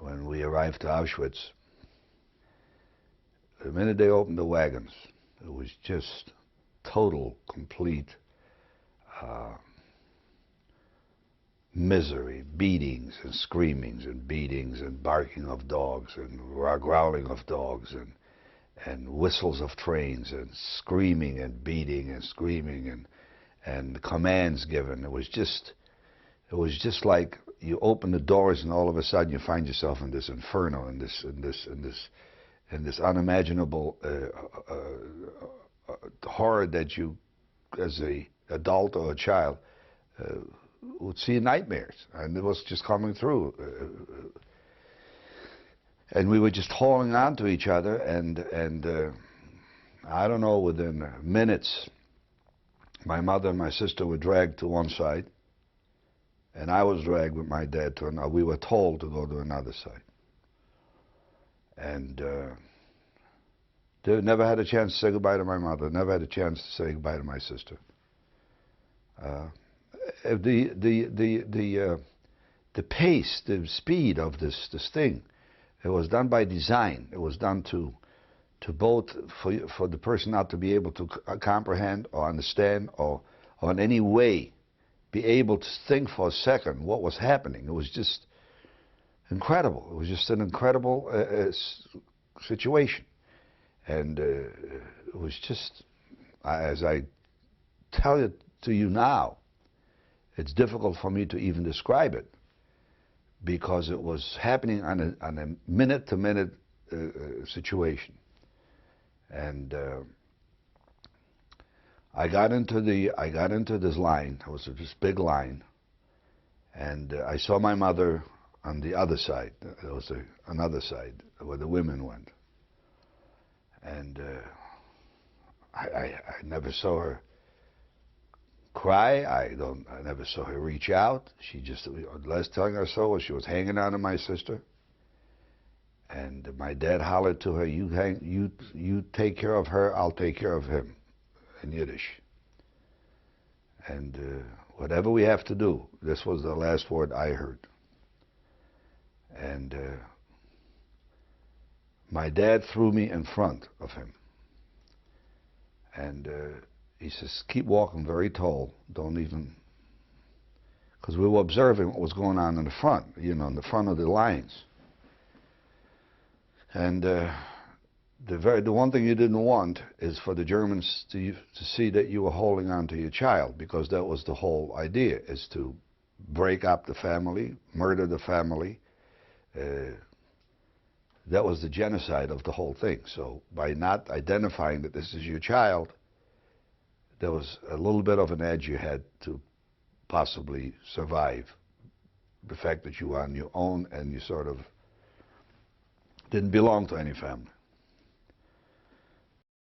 when we arrived to Auschwitz, the minute they opened the wagons, it was just total, complete misery, beatings and screamings and beatings and barking of dogs and growling of dogs and whistles of trains and screaming and beating and screaming and commands given. It was just like you open the doors and all of a sudden you find yourself in this inferno, in this unimaginable horror that you, as a adult or a child, would see in nightmares, and it was just coming through. And we were just holding on to each other, and I don't know, within minutes, my mother and my sister were dragged to one side, and I was dragged with my dad to another. We were told to go to another side. And they never had a chance to say goodbye to my mother, never had a chance to say goodbye to my sister. The pace, the speed of this thing, it was done by design. It was done to both for the person not to be able to comprehend or understand or in any way be able to think for a second what was happening. It was just incredible. It was just an incredible situation, and it was just, as I tell it to you now, it's difficult for me to even describe it, because it was happening on a minute-to-minute situation. And I got into this line. It was this big line, and I saw my mother on the other side. There was another side where the women went, and I never saw her cry. I never saw her reach out. She just, the last time I saw her, she was hanging on to my sister. And my dad hollered to her, you take care of her, I'll take care of him, in Yiddish. And whatever we have to do, this was the last word I heard. And my dad threw me in front of him. And he says, keep walking very tall, don't even, because we were observing what was going on in the front, you know, in the front of the lines. And the one thing you didn't want is for the Germans to see that you were holding on to your child, because that was the whole idea, is to break up the family, murder the family. That was the genocide of the whole thing. So by not identifying that this is your child, there was a little bit of an edge you had to possibly survive. The fact that you were on your own and you sort of didn't belong to any family.